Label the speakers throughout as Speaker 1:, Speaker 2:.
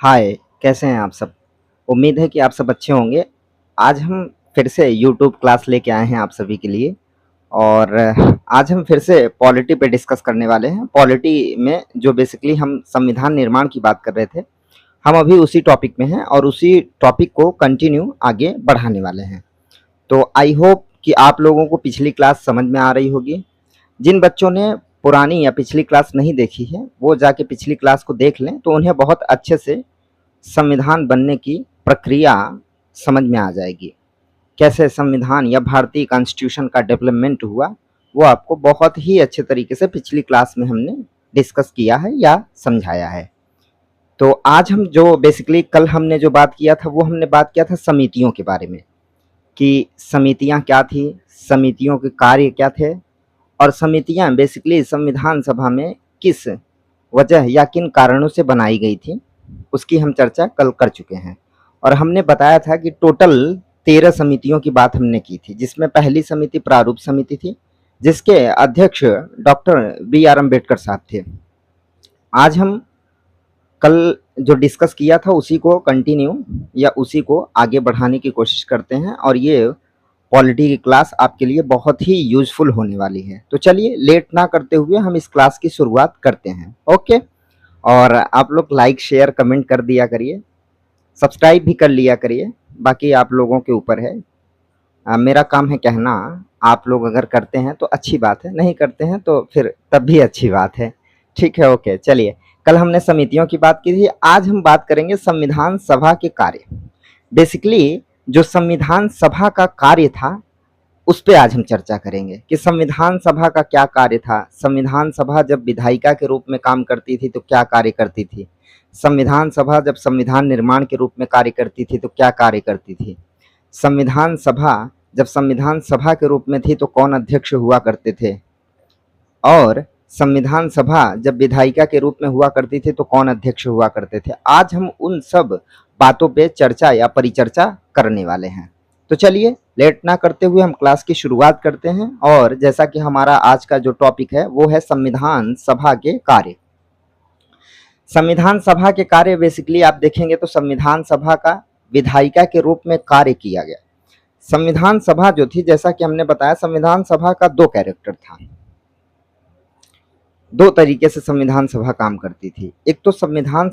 Speaker 1: हाय, कैसे हैं आप सब? उम्मीद है कि आप सब अच्छे होंगे। आज हम फिर से यूट्यूब क्लास लेके आए हैं आप सभी के लिए और आज हम फिर से पॉलिटी पे डिस्कस करने वाले हैं। पॉलिटी में जो बेसिकली हम संविधान निर्माण की बात कर रहे थे, हम अभी उसी टॉपिक में हैं और उसी टॉपिक को कंटिन्यू आगे बढ़ाने वाले हैं। तो आई होप कि आप लोगों को पिछली क्लास समझ में आ रही होगी। जिन बच्चों ने पुरानी या पिछली क्लास नहीं देखी है, वो जाके पिछली क्लास को देख लें, तो उन्हें बहुत अच्छे से संविधान बनने की प्रक्रिया समझ में आ जाएगी। कैसे संविधान या भारतीय कॉन्स्टिट्यूशन का डेवलपमेंट हुआ, वो आपको बहुत ही अच्छे तरीके से पिछली क्लास में हमने डिस्कस किया है या समझाया है। तो आज हम जो बेसिकली कल हमने जो बात किया था, वो हमने बात किया था समितियों के बारे में कि समितियां क्या थी, समितियों के कार्य क्या थे और समितियां बेसिकली संविधान सभा में किस वजह या किन कारणों से बनाई गई थी, उसकी हम चर्चा कल कर चुके हैं। और हमने बताया था कि टोटल 13 समितियों की बात हमने की थी, जिसमें पहली समिति प्रारूप समिति थी, जिसके अध्यक्ष डॉक्टर बी आर अम्बेडकर साहब थे। आज हम कल जो डिस्कस किया था उसी को कंटिन्यू या उसी को आगे बढ़ाने की कोशिश करते हैं और ये पॉलिटी की क्लास आपके लिए बहुत ही यूजफुल होने वाली है। तो चलिए लेट ना करते हुए हम इस क्लास की शुरुआत करते हैं। ओके, और आप लोग लाइक शेयर कमेंट कर दिया करिए, सब्सक्राइब भी कर लिया करिए, बाकी आप लोगों के ऊपर है। मेरा काम है कहना, आप लोग अगर करते हैं तो अच्छी बात है, नहीं करते हैं तो फिर तब भी अच्छी बात है। ठीक है, ओके। चलिए, कल हमने समितियों की बात की थी, आज हम बात करेंगे संविधान सभा के कार्य। बेसिकली जो संविधान सभा का कार्य था उस पे आज हम चर्चा करेंगे कि संविधान सभा का क्या कार्य था। संविधान सभा जब विधायिका के रूप में काम करती थी तो क्या कार्य करती थी, संविधान सभा जब संविधान निर्माण के रूप में कार्य करती थी तो क्या कार्य करती थी, संविधान सभा जब संविधान सभा के रूप में थी तो कौन अध्यक्ष हुआ करते थे, और संविधान सभा जब विधायिका के रूप में हुआ करती थी तो कौन अध्यक्ष हुआ करते थे। आज हम उन सब बातों पे चर्चा या परिचर्चा करने वाले हैं। तो चलिए लेट ना करते हुए हम क्लास की शुरुआत करते हैं। और जैसा कि हमारा आज का जो टॉपिक है वो है संविधान सभा के कार्य। संविधान सभा के कार्य बेसिकली आप देखेंगे तो संविधान सभा का विधायिका के रूप में कार्य किया गया। संविधान सभा जो थी, जैसा कि हमने बताया, संविधान सभा का दो कैरेक्टर था, दो तरीके से संविधान सभा काम करती थी। एक तो संविधान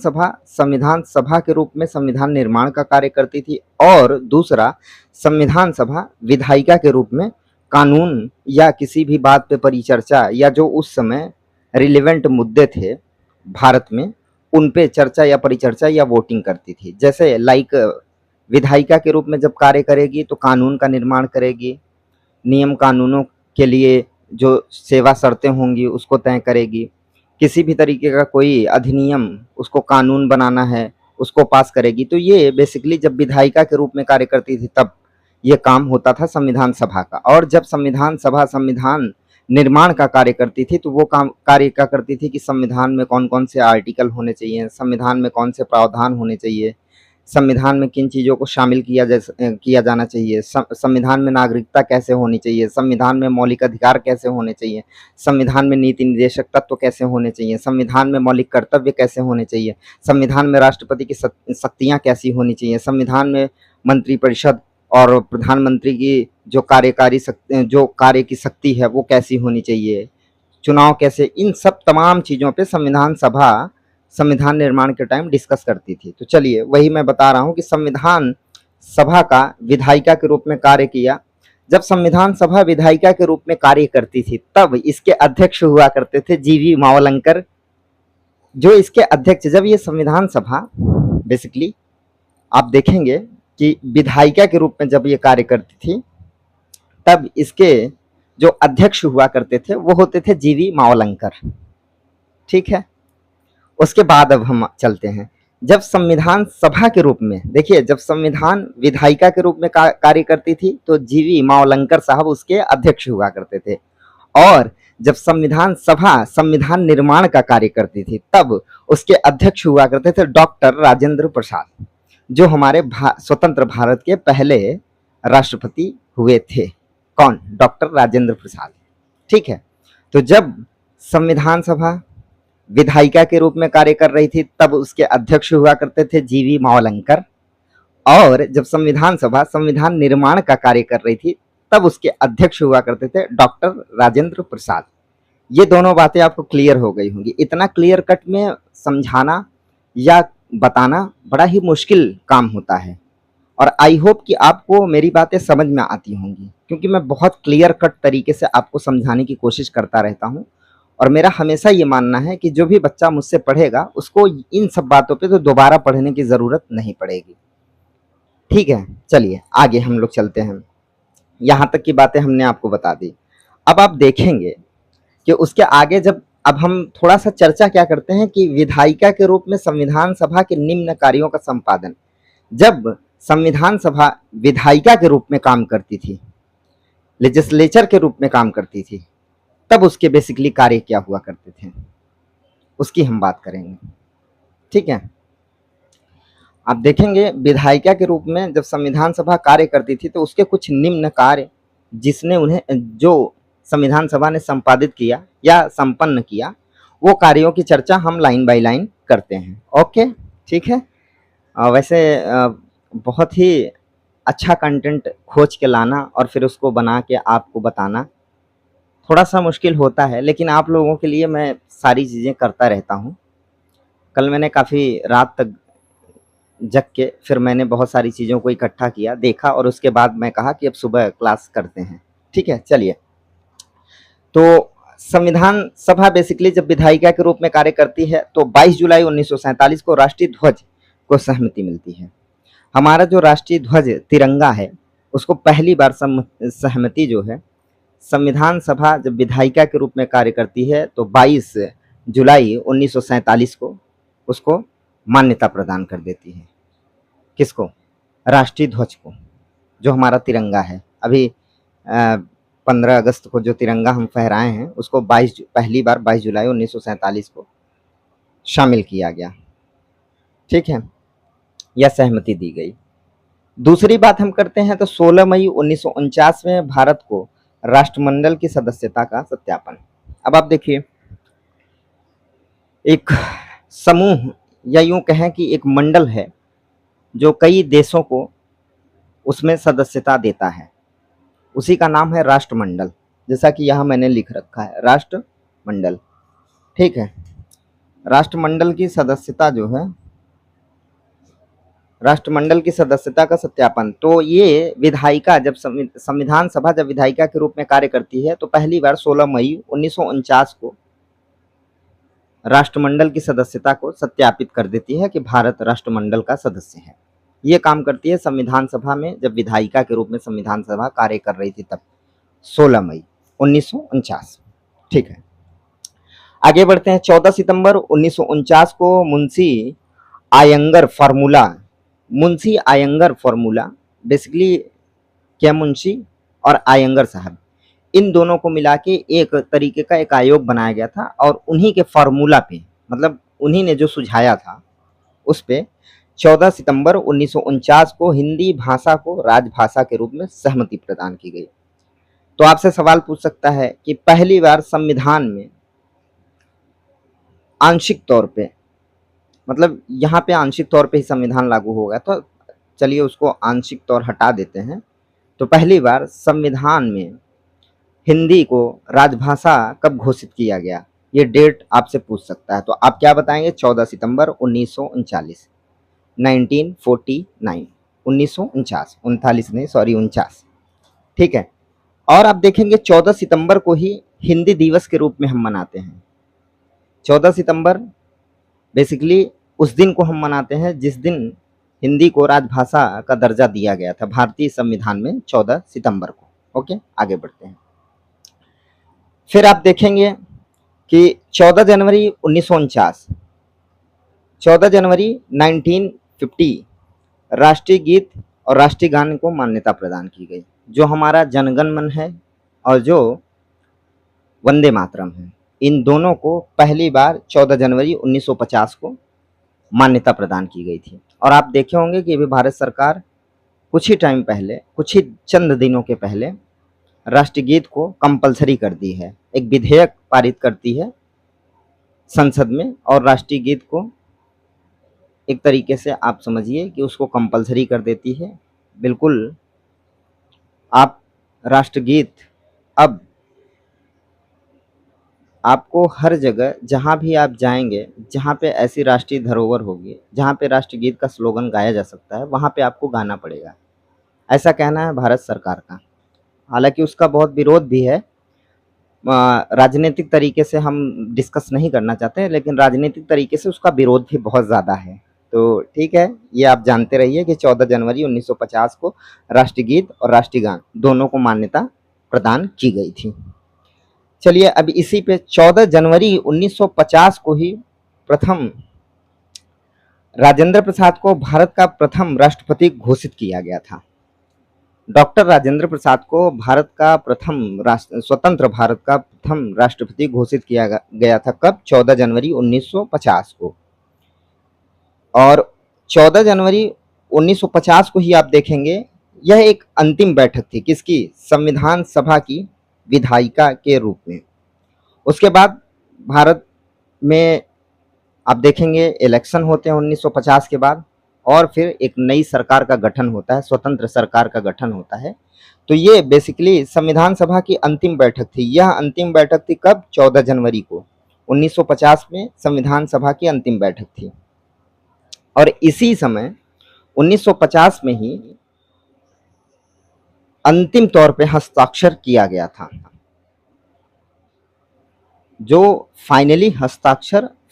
Speaker 1: सभा के रूप में संविधान निर्माण का कार्य करती थी, और दूसरा संविधान सभा विधायिका के रूप में कानून या किसी भी बात पे परिचर्चा या जो उस समय रिलेवेंट मुद्दे थे भारत में, उन पे चर्चा या परिचर्चा या वोटिंग करती थी। जैसे लाइक विधायिका के रूप में जब कार्य करेगी तो कानून का निर्माण करेगी, नियम कानूनों के लिए जो सेवा शर्तें होंगी उसको तय करेगी, किसी भी तरीके का कोई अधिनियम उसको कानून बनाना है उसको पास करेगी। तो ये बेसिकली जब विधायिका के रूप में कार्य करती थी तब ये काम होता था संविधान सभा का। और जब संविधान सभा संविधान निर्माण का कार्य करती थी तो वो काम कार्य क्या करती थी कि संविधान में कौन कौन से आर्टिकल होने चाहिए, संविधान में कौन से प्रावधान होने चाहिए, संविधान में किन चीज़ों को शामिल किया जाना चाहिए, संविधान में नागरिकता कैसे होनी चाहिए, संविधान में मौलिक अधिकार कैसे होने चाहिए, संविधान में नीति निर्देशक तत्व कैसे होने चाहिए, संविधान में मौलिक कर्तव्य कैसे होने चाहिए, संविधान में राष्ट्रपति की शक्तियाँ कैसी होनी चाहिए, संविधान में मंत्रिपरिषद और प्रधानमंत्री की जो कार्य की शक्ति है वो कैसी होनी चाहिए, चुनाव कैसे, इन सब तमाम चीज़ों पे संविधान सभा संविधान निर्माण के टाइम डिस्कस करती थी। तो चलिए वही मैं बता रहा हूँ कि संविधान सभा का विधायिका के रूप में कार्य किया। जब संविधान सभा विधायिका के रूप में कार्य करती थी तब इसके अध्यक्ष हुआ करते थे जीवी मावलंकर। जो इसके अध्यक्ष, जब ये संविधान सभा बेसिकली आप देखेंगे कि विधायिका के रूप में जब ये कार्य करती थी तब इसके जो अध्यक्ष हुआ करते थे वो होते थे जीवी मावलंकर। ठीक है, उसके बाद अब हम चलते हैं, जब संविधान सभा के रूप में, देखिए जब संविधान विधायिका के रूप में कार्य करती थी तो जीवी मावलंकर साहब उसके अध्यक्ष हुआ करते थे, और जब संविधान सभा संविधान निर्माण का कार्य करती थी तब उसके अध्यक्ष हुआ करते थे डॉक्टर राजेंद्र प्रसाद, जो हमारे स्वतंत्र भारत के पहले राष्ट्रपति हुए थे। कौन? डॉक्टर राजेंद्र प्रसाद। ठीक है, तो जब संविधान सभा विधायिका के रूप में कार्य कर रही थी, तब उसके अध्यक्ष हुआ करते थे जीवी मावलंकर। और जब संविधान सभा संविधान निर्माण का कार्य कर रही थी, तब उसके अध्यक्ष हुआ करते थे डॉक्टर राजेंद्र प्रसाद। ये दोनों बातें आपको क्लियर हो गई होंगी। इतना क्लियर कट में समझाना या बताना बड़ा ही मुश्किल काम होता है, और आई होप कि आपको मेरी बातें समझ में आती होंगी, क्योंकि मैं बहुत क्लियर कट तरीके से आपको समझाने की कोशिश करता रहता हूँ। और मेरा हमेशा ये मानना है कि जो भी बच्चा मुझसे पढ़ेगा, उसको इन सब बातों पे तो दोबारा पढ़ने की ज़रूरत नहीं पड़ेगी। ठीक है, चलिए आगे हम लोग चलते हैं। यहाँ तक की बातें हमने आपको बता दी। अब आप देखेंगे कि उसके आगे जब अब हम थोड़ा सा चर्चा क्या करते हैं कि विधायिका के रूप में संविधान सभा के निम्न कार्यों का संपादन। जब संविधान सभा विधायिका के रूप में काम करती थी, लेजिस्लेचर के रूप में काम करती थी, तब उसके बेसिकली कार्य क्या हुआ करते थे, उसकी हम बात करेंगे। ठीक है, आप देखेंगे विधायिका के रूप में जब संविधान सभा कार्य करती थी, तो उसके कुछ निम्न कार्य जिसने उन्हें जो संविधान सभा ने संपादित किया या संपन्न किया, वो कार्यों की चर्चा हम लाइन बाय लाइन करते हैं। ओके, ठीक है। वैसे बहुत ही अच्छा कंटेंट खोज के लाना और फिर उसको बना के आपको बताना थोड़ा सा मुश्किल होता है, लेकिन आप लोगों के लिए मैं सारी चीज़ें करता रहता हूँ। कल मैंने काफ़ी रात तक जग के फिर मैंने बहुत सारी चीज़ों को इकट्ठा किया, देखा, और उसके बाद मैं कहा कि अब सुबह क्लास करते हैं। ठीक है, चलिए। तो संविधान सभा बेसिकली जब विधायिका के रूप में कार्य करती है, तो 22 जुलाई 1947 को राष्ट्रीय ध्वज को सहमति मिलती है। हमारा जो राष्ट्रीय ध्वज तिरंगा है, उसको पहली बार सहमति जो है, संविधान सभा जब विधायिका के रूप में कार्य करती है, तो 22 जुलाई 1947 को उसको मान्यता प्रदान कर देती है। किसको? राष्ट्रीय ध्वज को, जो हमारा तिरंगा है। अभी 15 अगस्त को जो तिरंगा हम फहराए हैं, उसको पहली बार 22 जुलाई 1947 को शामिल किया गया। ठीक है, यह सहमति दी गई। दूसरी बात हम करते हैं तो 16 मई 1949 में भारत को राष्ट्रमंडल की सदस्यता का सत्यापन। अब आप देखिए, एक समूह या यूं कहें कि एक मंडल है जो कई देशों को उसमें सदस्यता देता है, उसी का नाम है राष्ट्रमंडल। जैसा कि यहाँ मैंने लिख रखा है, राष्ट्रमंडल। ठीक है, राष्ट्रमंडल की सदस्यता जो है, राष्ट्रमंडल की सदस्यता का सत्यापन। तो ये विधायिका जब संविधान सभा जब विधायिका के रूप में कार्य करती है, तो पहली बार 16 मई 1949 को राष्ट्रमंडल की सदस्यता को सत्यापित कर देती है कि भारत राष्ट्रमंडल का सदस्य है। ये काम करती है संविधान सभा में जब विधायिका के रूप में संविधान सभा कार्य कर रही थी, तब 16 मई 1949। ठीक है, आगे बढ़ते हैं। 14 सितंबर 1949 को मुंशी आयंगर फार्मूला बेसिकली क्या, मुंशी और आयंगर साहब, इन दोनों को मिला के एक तरीके का एक आयोग बनाया गया था, और उन्हीं के फार्मूला पे, मतलब उन्हीं ने जो सुझाया था, उस पे 14 सितंबर 1949 को हिंदी भाषा को राजभाषा के रूप में सहमति प्रदान की गई। तो आपसे सवाल पूछ सकता है कि पहली बार संविधान में आंशिक तौर पे, मतलब यहाँ पे आंशिक तौर पे ही संविधान लागू होगा, तो चलिए उसको आंशिक तौर हटा देते हैं। तो पहली बार संविधान में हिंदी को राजभाषा कब घोषित किया गया, ये डेट आपसे पूछ सकता है। तो आप क्या बताएंगे? 14 सितंबर 1939, 1949, 1949, 39 नहीं, सॉरी 49। ठीक है, और आप देखेंगे 14 सितंबर को ही हिंदी दिवस के रूप में हम मनाते हैं। 14 सितंबर बेसिकली उस दिन को हम मनाते हैं जिस दिन हिंदी को राजभाषा का दर्जा दिया गया था भारतीय संविधान में, 14 सितंबर को। ओके, आगे बढ़ते हैं। फिर आप देखेंगे कि 14 जनवरी 1949, 14 जनवरी 1950 राष्ट्रीय गीत और राष्ट्रीय गान को मान्यता प्रदान की गई। जो हमारा जनगण मन है और जो वंदे मातरम है, इन दोनों को पहली बार 14 जनवरी 1950 को मान्यता प्रदान की गई थी। और आप देखे होंगे कि अभी भारत सरकार कुछ ही टाइम पहले, कुछ ही चंद दिनों के पहले राष्ट्रगीत को कंपलसरी कर दी है, एक विधेयक पारित करती है संसद में, और राष्ट्रीय गीत को एक तरीके से आप समझिए कि उसको कंपल्सरी कर देती है। बिल्कुल आप राष्ट्रगीत अब आपको हर जगह जहाँ भी आप जाएँगे, जहाँ पे ऐसी राष्ट्रीय धरोहर होगी, जहाँ पे राष्ट्रगीत का स्लोगन गाया जा सकता है, वहाँ पे आपको गाना पड़ेगा। ऐसा कहना है भारत सरकार का। हालाँकि उसका बहुत विरोध भी है। राजनीतिक तरीके से हम डिस्कस नहीं करना चाहते, लेकिन राजनीतिक तरीके से उसका विरोध भी बहुत ज़्यादा है। तो ठीक है, ये आप जानते रहिए कि 14 जनवरी 1950 को राष्ट्रीय गीत और राष्ट्रीय गान दोनों को मान्यता प्रदान की गई थी। चलिए अब इसी पे 14 जनवरी 1950 को ही प्रथम राजेंद्र प्रसाद को भारत का प्रथम राष्ट्रपति घोषित किया गया था। डॉक्टर राजेंद्र प्रसाद को भारत का स्वतंत्र भारत का प्रथम राष्ट्रपति घोषित किया गया था। कब? 14 जनवरी 1950 को। और 14 जनवरी 1950 को ही आप देखेंगे, यह एक अंतिम बैठक थी। किसकी? संविधान सभा की विधायिका के रूप में। उसके बाद भारत में आप देखेंगे इलेक्शन होते हैं 1950 के बाद, और फिर एक नई सरकार का गठन होता है, स्वतंत्र सरकार का गठन होता है। तो ये बेसिकली संविधान सभा की अंतिम बैठक थी। यह अंतिम बैठक थी कब? 14 जनवरी को 1950 में संविधान सभा की अंतिम बैठक थी। और इसी समय 1950 में ही अंतिम तौर पे हस्ताक्षर किया गया था। जो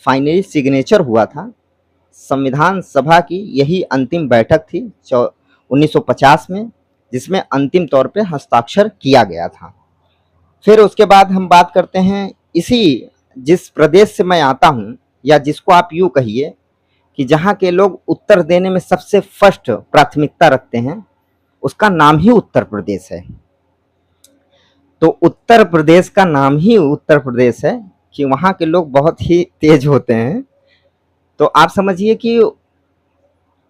Speaker 1: फाइनली सिग्नेचर हुआ था संविधान सभा की, यही अंतिम बैठक थी 1950 में, जिसमें अंतिम तौर पे हस्ताक्षर किया गया था। फिर उसके बाद हम बात करते हैं जिस प्रदेश से मैं आता हूं, या जिसको आप यूं कहिए कि जहां के लोग उत्तर देने में सबसे फर्स्ट प्राथमिकता रखते हैं, उसका नाम ही उत्तर प्रदेश है। तो उत्तर प्रदेश का नाम ही उत्तर प्रदेश है कि वहाँ के लोग बहुत ही तेज होते हैं। तो आप समझिए कि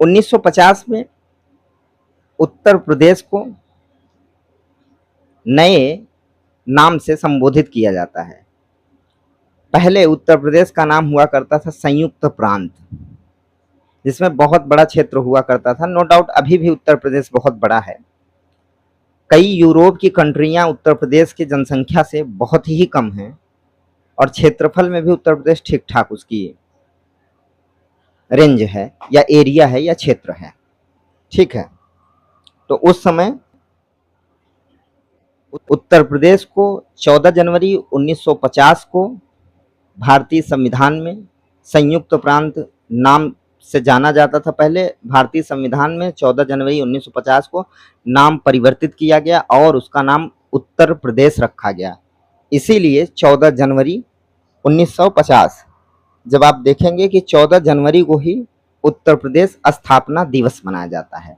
Speaker 1: 1950 में उत्तर प्रदेश को नए नाम से संबोधित किया जाता है। पहले उत्तर प्रदेश का नाम हुआ करता था संयुक्त प्रांत, जिसमें बहुत बड़ा क्षेत्र हुआ करता था। नो डाउट अभी भी उत्तर प्रदेश बहुत बड़ा है। कई यूरोप की कंट्रियां उत्तर प्रदेश की जनसंख्या से बहुत ही कम हैं, और क्षेत्रफल में भी उत्तर प्रदेश ठीक ठाक उसकी रेंज है, या एरिया है, या क्षेत्र है। ठीक है, तो उस समय उत्तर प्रदेश को 14 जनवरी 1950 को भारतीय संविधान में संयुक्त प्रांत नाम से जाना जाता था। पहले भारतीय संविधान में 14 जनवरी 1950 को नाम परिवर्तित किया गया और उसका नाम उत्तर प्रदेश रखा गया। इसीलिए 14 जनवरी 1950 जब आप देखेंगे कि 14 जनवरी को ही उत्तर प्रदेश स्थापना दिवस मनाया जाता है।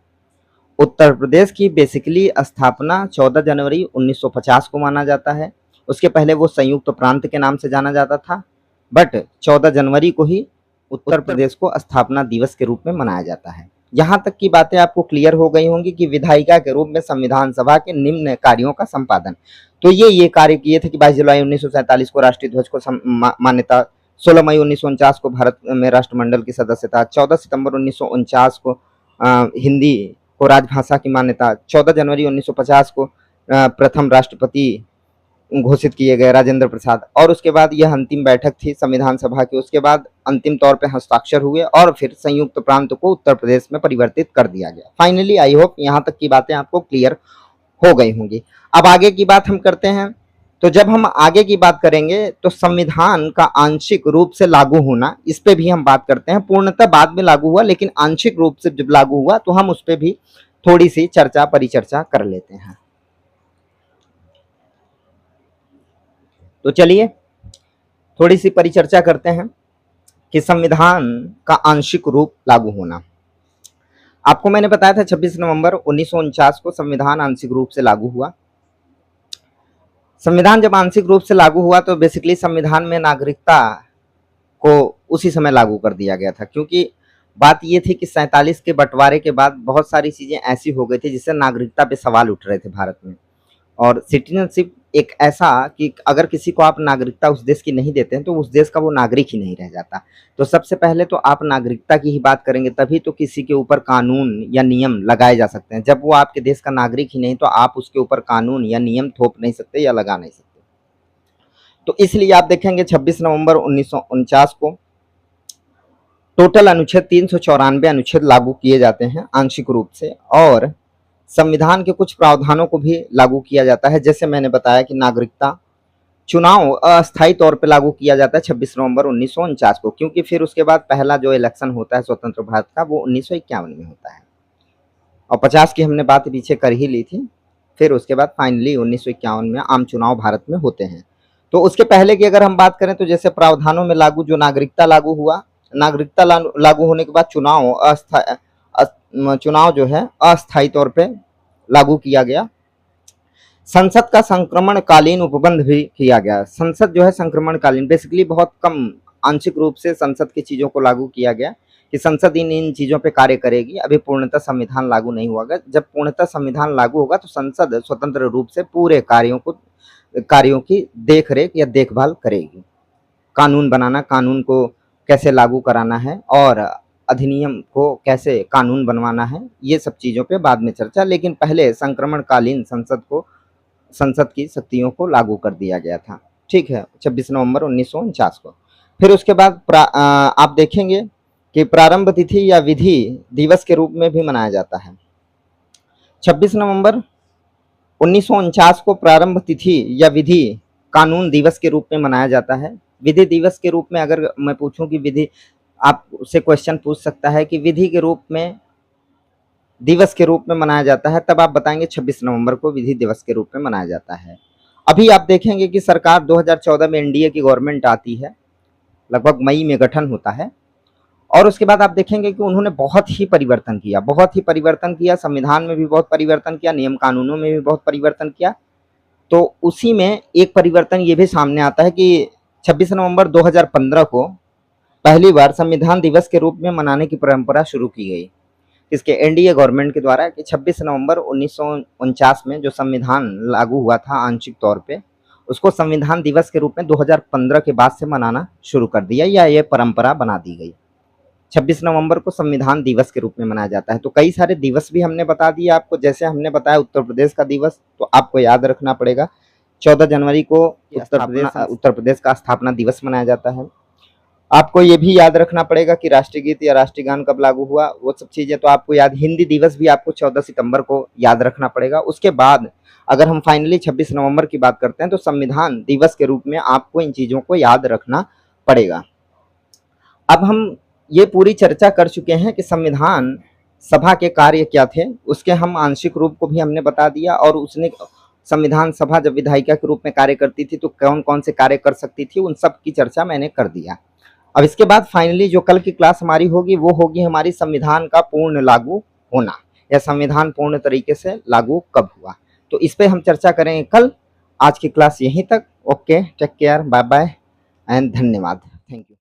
Speaker 1: उत्तर प्रदेश की बेसिकली स्थापना 14 जनवरी 1950 को माना जाता है। उसके पहले वो संयुक्त प्रांत के नाम से जाना जाता था, बट 14 जनवरी को ही उत्तर प्रदेश को स्थापना दिवस के रूप में मनाया जाता है। यहाँ तक की बातें आपको क्लियर हो गई होंगी कि विधायिका के रूप में संविधान सभा के निम्न कार्यों का संपादन। तो ये कार्य किए थे कि 22 जुलाई 1947 को राष्ट्रीय ध्वज को मान्यता, 16 मई 1949 को भारत में राष्ट्रमंडल की सदस्यता, 14 सितंबर 1949 को हिंदी को राजभाषा की मान्यता, 14 जनवरी 1950 को प्रथम राष्ट्रपति घोषित किए गए राजेंद्र प्रसाद, और उसके बाद यह अंतिम बैठक थी संविधान सभा की। उसके बाद अंतिम तौर पे हस्ताक्षर हुए और फिर संयुक्त प्रांत को उत्तर प्रदेश में परिवर्तित कर दिया गया। फाइनली आई होप यहाँ तक की बातें आपको क्लियर हो गई होंगी। अब आगे की बात हम करते हैं। तो जब हम आगे की बात करेंगे तो संविधान का आंशिक रूप से लागू होना, इस पे भी हम बात करते हैं। पूर्णतः बाद में लागू हुआ, लेकिन आंशिक रूप से जब लागू हुआ तो हम उस पर भी थोड़ी सी परिचर्चा कर लेते हैं। तो चलिए थोड़ी सी परिचर्चा करते हैं कि संविधान का आंशिक रूप लागू होना। आपको मैंने बताया था 26 नवंबर 1949 को संविधान आंशिक रूप से लागू हुआ। संविधान जब आंशिक रूप से लागू हुआ तो बेसिकली संविधान में नागरिकता को उसी समय लागू कर दिया गया था, क्योंकि बात ये थी कि 47 के बंटवारे के बाद बहुत सारी चीज़ें ऐसी हो गई थी जिससे नागरिकता पे सवाल उठ रहे थे भारत में, और सिटीजनशिप एक ऐसा कि अगर किसी को आप नागरिकता उस देश की नहीं देते हैं तो उस देश का वो नागरिक ही नहीं रह जाता। तो सबसे पहले तो आप नागरिकता की ही बात करेंगे, तभी तो किसी के ऊपर कानून या नियम लगाए जा सकते हैं। जब वो आपके देश का नागरिक ही नहीं तो आप उसके ऊपर कानून या नियम थोप नहीं सकते या लगा नहीं सकते। तो इसलिए आप देखेंगे 26 नवंबर 1949 को टोटल अनुच्छेद 394 अनुच्छेद लागू किए जाते हैं आंशिक रूप से, और संविधान के कुछ प्रावधानों को भी लागू किया जाता है। जैसे मैंने बताया कि नागरिकता चुनाव अस्थायी तौर पे लागू किया जाता है 26 नवंबर 1949 को, क्योंकि फिर उसके बाद पहला जो इलेक्शन होता है स्वतंत्र भारत का वो 1951 में होता है, और 50 की हमने बात पीछे कर ही ली थी। फिर उसके बाद फाइनली 1951 में आम चुनाव भारत में होते हैं। तो उसके पहले की अगर हम बात करें तो जैसे प्रावधानों में लागू जो नागरिकता लागू हुआ, नागरिकता लागू होने के बाद चुनाव जो है अस्थायी तौर पे लागू किया गया। संसद का संक्रमणकालीन उपबंध भी किया गया। संसद जो है संक्रमणकालीन, बेसिकली बहुत कम आंशिक रूप से संसद की चीजों को लागू किया गया कि संसद इन चीजों पे कार्य करेगी। अभी पूर्णतः संविधान लागू नहीं हुआ। जब पूर्णतः संविधान लागू होगा तो संसद स्वतंत्र रूप से पूरे कार्यों की देखरेख या देखभाल करेगी। कानून बनाना, कानून को कैसे लागू कराना है और अधिनियम को कैसे कानून बनवाना है, ये सब चीज़ों पे बाद में चर्चा। लेकिन पहले संक्रमणकालीन संसद की शक्तियों को लागू कर दिया गया था। ठीक है, 26 नवंबर 1949 को। फिर उसके बाद आप देखेंगे कि प्रारंभ तिथि या विधि दिवस के रूप में भी मनाया जाता है। 26 नवंबर 1949 को प्रारंभ तिथि या विधि कानून दिवस के रूप में मनाया जाता है। विधि दिवस के रूप में अगर मैं पूछूं कि विधि, आप उससे क्वेश्चन पूछ सकता है कि विधि के रूप में दिवस के रूप में मनाया जाता है, तब आप बताएंगे 26 नवंबर को विधि दिवस के रूप में मनाया जाता है। अभी आप देखेंगे कि सरकार 2014 में एनडीए की गवर्नमेंट आती है, लगभग मई में गठन होता है, और उसके बाद आप देखेंगे कि उन्होंने बहुत ही परिवर्तन किया, संविधान में भी बहुत परिवर्तन किया, नियम कानूनों में भी बहुत परिवर्तन किया। तो उसी में एक परिवर्तन ये भी सामने आता है कि 26 नवंबर 2015 को पहली बार संविधान दिवस के रूप में मनाने की परंपरा शुरू की गई, इसके एनडीए गवर्नमेंट के द्वारा, कि 26 नवंबर 1949 में जो संविधान लागू हुआ था आंशिक तौर पे, उसको संविधान दिवस के रूप में 2015 के बाद से मनाना शुरू कर दिया, या ये परंपरा बना दी गई। 26 नवंबर को संविधान दिवस के रूप में मनाया जाता है। तो कई सारे दिवस भी हमने बता दिए आपको। जैसे हमने बताया उत्तर प्रदेश का दिवस, तो आपको याद रखना पड़ेगा 14 जनवरी को उत्तर प्रदेश का स्थापना दिवस मनाया जाता है। आपको ये भी याद रखना पड़ेगा कि राष्ट्रीय गीत या राष्ट्रीय गान कब लागू हुआ, वो सब चीजें तो आपको याद। हिंदी दिवस भी आपको 14 सितंबर को याद रखना पड़ेगा। उसके बाद अगर हम फाइनली 26 नवंबर की बात करते हैं तो संविधान दिवस के रूप में आपको इन चीजों को याद रखना पड़ेगा। अब हम ये पूरी चर्चा कर चुके हैं कि संविधान सभा के कार्य क्या थे, उसके हम आंशिक रूप को भी हमने बता दिया, और उसने संविधान सभा जब विधायिका के रूप में कार्य करती थी तो कौन कौन से कार्य कर सकती थी, उन सब की चर्चा मैंने कर दिया। अब इसके बाद फाइनली जो कल की क्लास हमारी होगी वो होगी हमारी संविधान का पूर्ण लागू होना, या संविधान पूर्ण तरीके से लागू कब हुआ। तो इस पे हम चर्चा करेंगे कल। आज की क्लास यहीं तक। Okay, take care, bye bye and धन्यवाद। Thank you.